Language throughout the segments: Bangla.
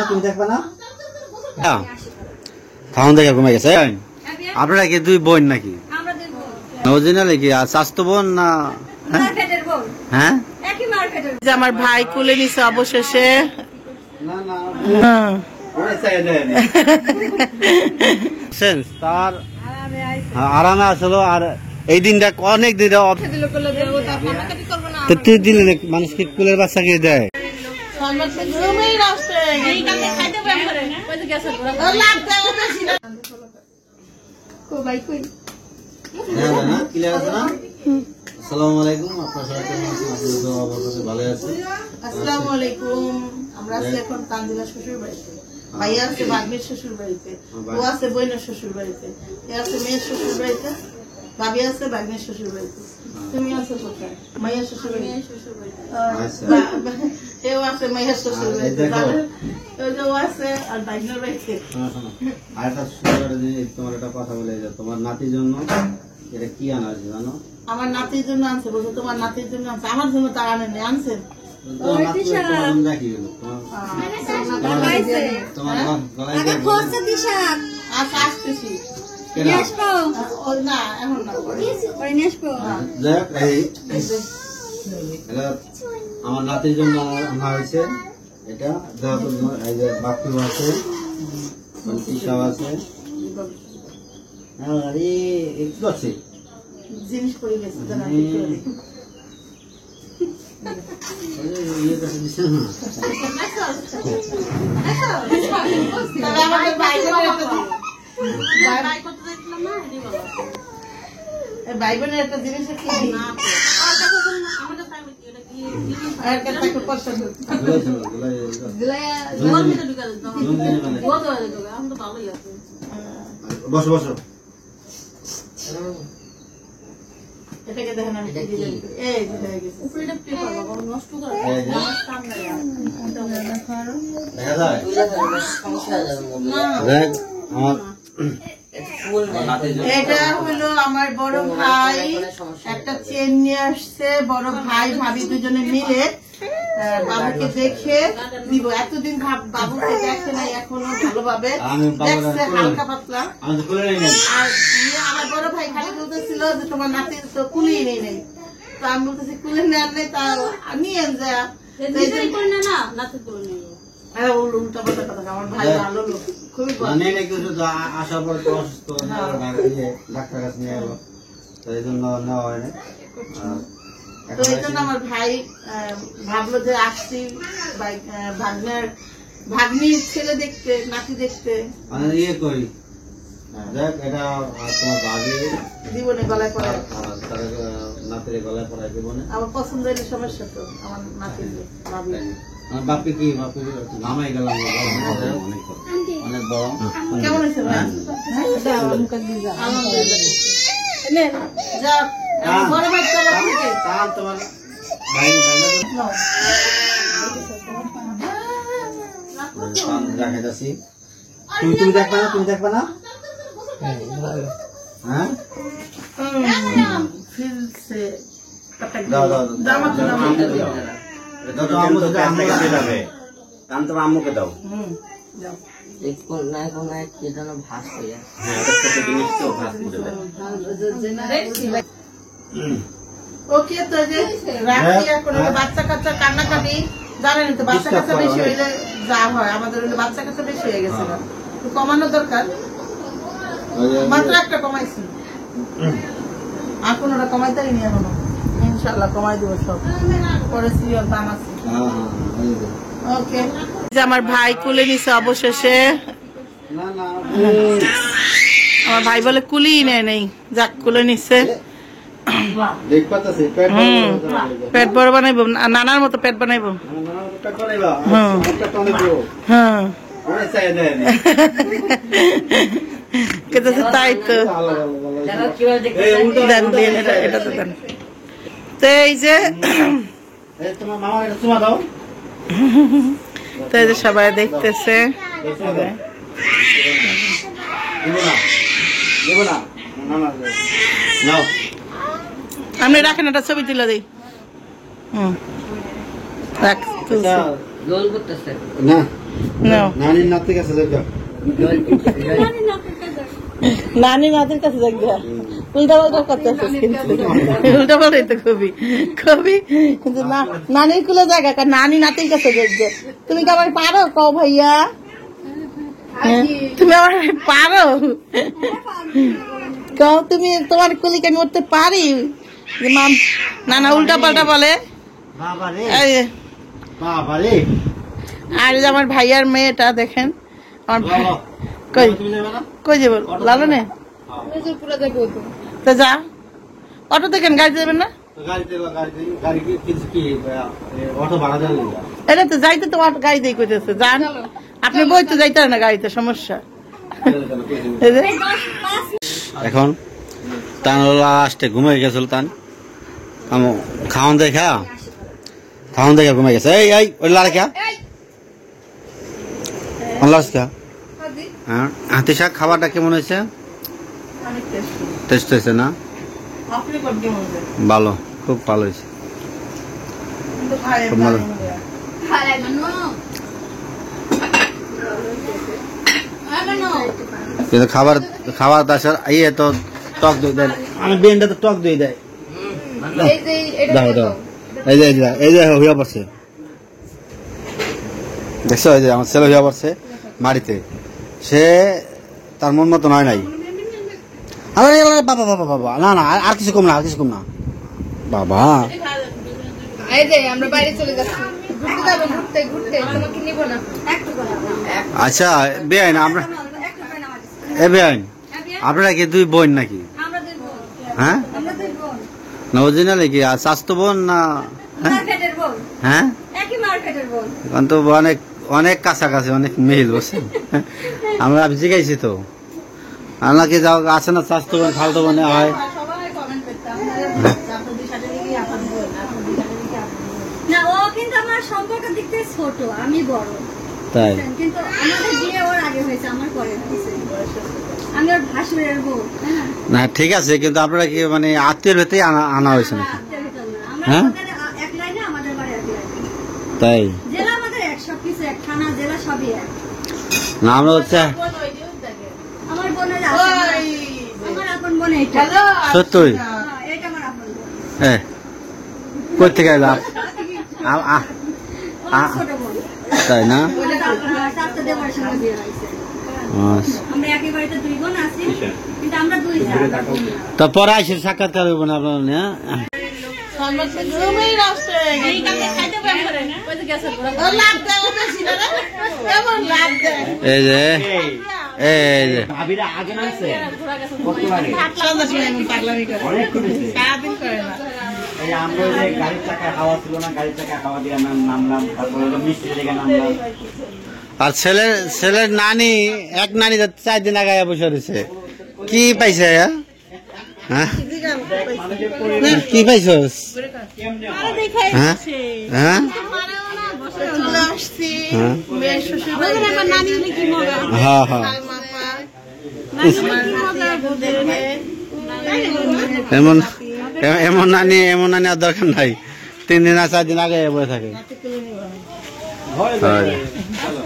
তুমি দেখবা না খাওয়ান দেখে কমে গেছে। আপনারা কি দুই বোন নাকি? অরিজিনাল কি স্বাস্থ্য বোন না? হ্যাঁ, আমার ভাই কুলে নিছে অবশেষে। তার আরামে আসলো। আর এই দিনটা অনেক দিন দিলে মানুষকে কুলের বাচ্চাকে দেয়। আসসালামু আলাইকুম, আপনার ভালো আছেন? আসসালামু আলাইকুম। আমরা আছি এখন কান্দিলা শ্বশুর বাড়িতে। ভাইয়া আছে ভাগ্নের শ্বশুর বাড়িতে, ও আছে বোনের শ্বশুর বাড়িতে, এ আছে মেয়ের শ্বশুর বাড়িতে, ভাবি আছে ভাগ্নের শ্বশুর বাড়িতে। তুমি আছো কোথায়? মাইয়ার শ্বশুর বাড়িতে। এও আছে মাইয়ার শ্বশুর বাড়িতে, ও আছে আর ভাগ্নের বাড়িতে। তোমার একটা কথা বলে, তোমার নাতির জন্য এটা কি আনা আছে জানো? আমার নাতির জন্য আনছে। বলছো তোমার নাতির জন্য আনছে, আমার জন্য তার আনেনি, আনছে। আমার নাতির জন্য আনা হয়েছে এটা। বাপু আছে, পিসাও আছে, একটু আছে জিনিস পড়ে গেছে। ভাই বোনের একটা জিনিস বসো বসো। এটাকে দেখেন আমি এটা হলো আমার বড় ভাই একটা চেন নিয়ে আসছে। বড় ভাই ভাবি দুজনে মিলে বাবুকে দেখে দিব। এতদিন বাবুকে দেখে নাই এখনো ভালোভাবে দেখছে, হালকা পাতলা। আর আমার বড় ভাই খালি বলতেছিল যে তোমার নাতির তো কুলেই নেই নেই। তো আমি বলতেছি কুলে নেওয়ার নেই, তা নিয়ে যা উল্টা পাল্টা কথা। আমার ভাই ভালো লোক, খুবই আসার পর অসুস্থ ডাক্তার কাছে নিয়ে গেল, তো এই জন্য নেওয়া হয় না। তো এই জন্য আমার ভাই ভাবলো যে আসছি ভাগ্নির ছেলে দেখতে, নাতি দেখতে। ইয়ে করি দেখ, এটা তোমার ভাবি জীবনে গলায় পড়ায়, নাতির গলায় পড়ায় জীবনে। আমার পছন্দ হলে সমস্যা তো আমার নাতির ভাবি। বাপি কি বাপি নামাই গেলাম অনেক বড়। কেমন হয়েছে ভাই? বড় ভাই তোমার ভাই দেখাইতেছি। তুমি দেখবা না? তুমি দেখবা না? হ্যাঁ, আম্মুকে দাও। ওকে, তো বাচ্চা কাচ্চা কান্নাকাটি জানেন তো, বাচ্চা কাচ্চা বেশি হইলে যা হয়, আমাদের বাচ্চা কাচ্চা বেশি হয়ে গেছে, কমানো দরকার। মাত্র একটা কমাইছি, আর কোনোটা কমাইতে নি এখনো। ইনশাল্লাহ কমাই দেবো সব, পরে সিরিয়াল দাম আছে। ওকে, আমার ভাই কুলে নিছে অবশেষে। আমার ভাই বলে কুলি নেই, যাক কুলে নিচ্ছে। পেট বড় বানাইবো, নানার মতো পেট বানাইবো। হ্যাঁ, তাই তো। এটা তো দেন। তো এই যে সবাই দেখতেছে। আপনি রাখেন, একটা ছবি তুলে দিই। রাখ, তুলছি। নাও। নানি নাতির কাছে দেখবে, উল্টা পাল্টা করতেছিস কিন্তু, উল্টা পাল্টাই তো কবি কবি কিন্তু নানির কুলে জায়গা, কারণ নানি নাতির কাছে দেখবে। তুমি কি আমার পারো কও ভাইয়া? তুমি আমার পারো কও? তুমি তোমার কুলিকে আমি উঠতে পারি? না না, উল্টা পাল্টা বলে। আর আমার ভাইয়ার মেয়েটা দেখেন, আমার ভাই কই কই যাবো লালনে, তো যা অটো দেখেন, গাড়ি যাবেন না? এটা তো যাইতে তো গাড়ি দিয়ে কইতেছে যান, আপনি বই তো যাইতে না গাড়িতে, সমস্যা। এখন তান লাস্টে ঘুমিয়ে গেছিল, তান খাওয়ান দেখা ঘুমিয়ে গেছে। এই এই ওই লাড়কা হাতি শাক খাবারটা কেমন হয়েছে? টেস্ট হয়েছে না? ভালো, খুব ভালো হয়েছে, খুব ভালো। কিন্তু খাবার তাছাড়া ইয়ে তো টক দই দেয়, আমি বেনটা তো টক দই দেয়। দাও দাও, এই যে হইয়া পড়ছে, দেখছো? এই যে আমার ছেলে হইয়া পড়ছে মাটিতে, সে তার মন মতো নয় নাই। বাবা বাবা বাবা, না না, আর কিছু কম না, আর কিছু কম না বাবা। আচ্ছা বেআইন, আপনারা কি দুই বোন নাকি? হ্যাঁ, না অরিজিনাল কি স্বাস্থ্য বোন না? হ্যাঁ, এখন তো অনেক অনেক কাছাকাছি, অনেক মিল, বুঝছেন? আমরা জিজ্ঞাসি তো আপনাকে যাও আছে না স্বাস্থ্য বোন, খালতো বোনে হয়। না, ও কিন্তু আমার সম্পর্কের দিক থেকে ছোট, আমি বড়, তাই? কিন্তু আমাদের বিয়ে ওর আগে হয়েছে, আমার পরে হয়েছে। আমি ওর ভাসুরের বউ, তাই না? না ঠিক আছে, কিন্তু আপনারা কি মানে আত্মীয়ের ভেতরেই আনা হয়েছে নাকি? হ্যাঁ, এক লাইনে আমাদের বাড়ি এক লাইনে, তাই? জেলা আমাদের এক, সবকিছু এক, থানা জেলা সবই এক। না আমরা হচ্ছে আমার বোনের আমার আপন বোন এইটা, সত্যই। এটা আমার আপন বোন, কই থেকে এলাম? ছোট বোন, তাই না? স্বাস্থ্য দেওয়ার সময় বিয়ে হয়েছে। আচ্ছা, আমরা একই বাড়িতে দুই বোন আছি, কিন্তু আমরা দুই বোন। তো পরে আসে সাক্ষাৎকার হইব না আপনার? এই যে এই যে আর ছেলের নানি, এক নানি 4 দিন আগে বসে রয়েছে, কি পাইছে? হ্যাঁ, কি পাইছস? হ্যাঁ হ্যাঁ, হ্যাঁ হ্যাঁ, এমন এমন নানি আর দরকার নাই, 3 দিন আর 4 দিন আগে বসে থাকে।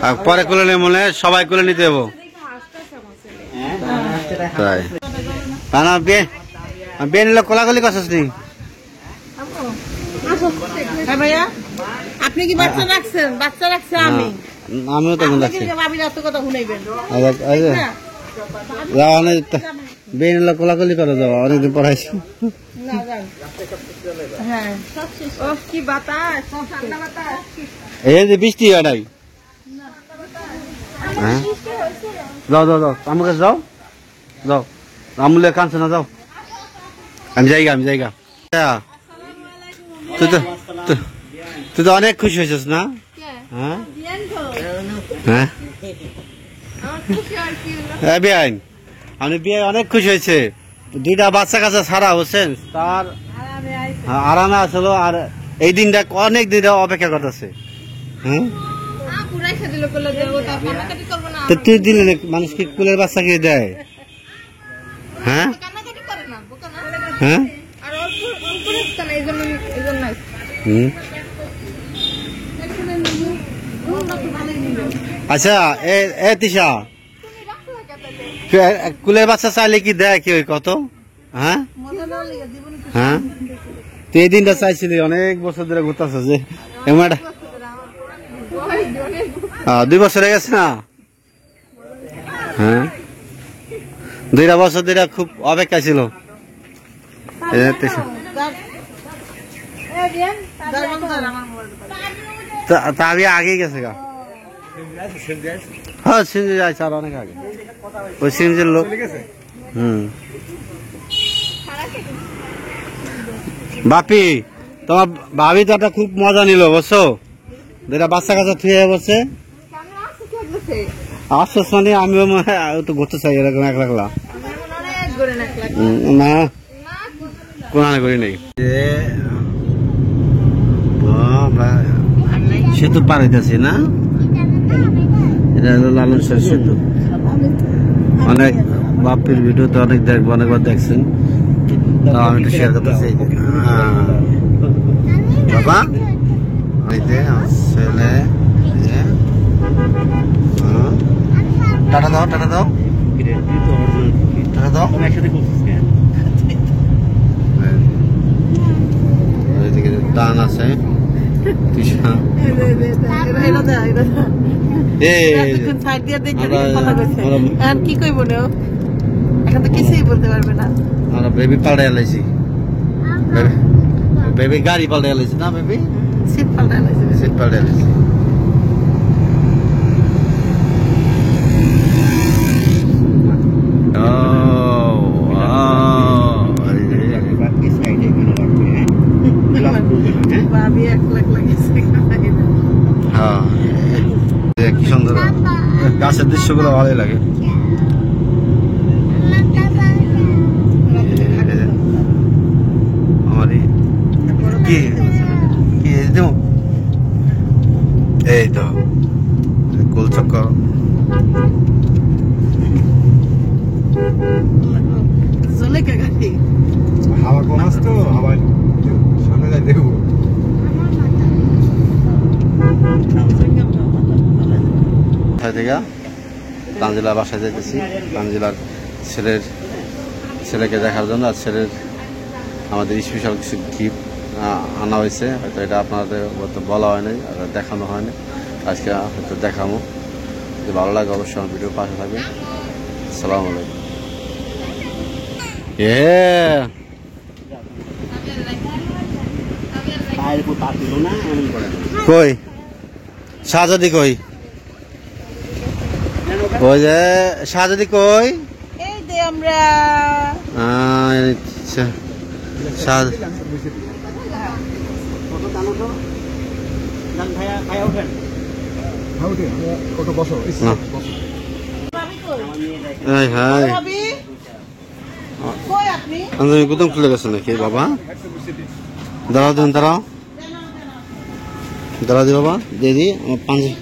আর পরে কুলে নিয়ে মনে সবাই কুলে নিতে যাবো, তাই না? বিয়ে নিলে কোলাকুলি করছিস নি? ভাইয়া আপনি কি বাচ্চা রাখছেন? বাচ্চা রাখছে আমি, আমিও তখন রাখছি। ভাবির এত কথা শুনাইবেন, বিয়ে নিলে কোলাকুলি করে যাবো, অনেকদিন পড়াইছি। এই যে বৃষ্টি হয় নাই, হ্যাঁ যাও যাও যাও, আমার কাছে যাও যাও, আমুলে কানছে না, যাও। আমি যাইগা তুই তো অনেক খুশি হয়েছিস না? হ্যাঁ হ্যাঁ বেআইন, আমি বিয়ে অনেক খুশি হয়েছে, 2টা বাচ্চা কাচ্চা ছাড়া হোসেন তার আরামে আসলো, আর এই দিনটা অনেক দিন অপেক্ষা করতেছে। হ্যাঁ পুরাই খেয়ে দিল করলে দেবো তা কান্নাকাটি করবো না তো তুই দিলে না, মানুষ কি কুলের বাচ্চা কে দেয়? হ্যাঁ কান্নাকাটি করে না বোকা না হ্যাঁ আর অল্প অল্প রাখতে না এই জন্য হুম। আচ্ছা এ তিশা, কুলের বাচ্চা চাইলে কি দেয় কি ওই কত? হ্যাঁ মজা না লাগে জীবনে হ্যাঁ, তুই এই দিনটা চাইছিলি অনেক বছর ধরে ঘুরতেছ যে এমন একটা 2 বছর হয়ে গেছে না? হ্যাঁ 2 বছর ধরে খুব অপেক্ষা ছিল। তা আমি আগেই গেছে গা, হ্যাঁ সিঞ্জি যাইছে আর অনেক আগে, ওই সিঞ্জির লোক। হুম বাপি, তোমার ভাবি তো একটা খুব মজা নিল বুঝছো, 2টা বাচ্চা কাচ্চা থুয়ে বসে আশ্বাস মানে আমিও তো ঘুরতে চাই এরকম এক লাখলা না কোরআনে করি নাই। আমরা সেতু পার হইতেছি না, এটা হলো লালন শাহ সেতু। অনেক বাপির ভিডিও তো অনেক দেখবো, অনেকবার দেখছেন, তো আমি একটু শেয়ার করতেছি। বাবা এই যে আমার ছেলে, টাটা দাও টাটা দাও টাটা দাও। এদিকে টান আছে কি কইব এখন তো কিছুই বলতে পারবে না। আমরা বেবি পাল্টে এলাইছি, বেবি গাড়ি পাল্টে এলাইছি না, বেবি সিট পাল্টা লাগছে সিট পাল্টে এলাইছি। ভাবি 1 লাখ লাগিয়েছে হ্যাঁ কি সুন্দর গাছের দৃশ্যগুলো ভালোই লাগে। আমারই কি কি দেব, এই তো গোল চক্কর। জলেকা গাড়ি হাওয়া কম আছে তো, হাওয়া সামনে যাই দেখবো। থেকে তানজিলার বাসায় যাইতেছি, তানজিলার ছেলেকে দেখার জন্য। আর ছেলের আমাদের স্পেশাল কিছু গিফট আনা হয়েছে, হয়তো এটা আপনাদের হয়তো বলা হয় নাই, দেখানো হয়নি, আজকে হয়তো দেখাবো। যদি ভালো লাগে অবশ্যই আমার ভিডিও পাশে থাকবে। আসসালামু আলাইকুম। কই শাহজাদি কই, ওই যে শাহজাদি কই, এই যে আমরা কত বছর ভাবি কই আপনি গুদম খুলে গেছে নাকি বাবা? দাঁড়াও দিন, দাঁড়াও দাঁড়াও দি বাবা, দিদি আমার পাঞ্জি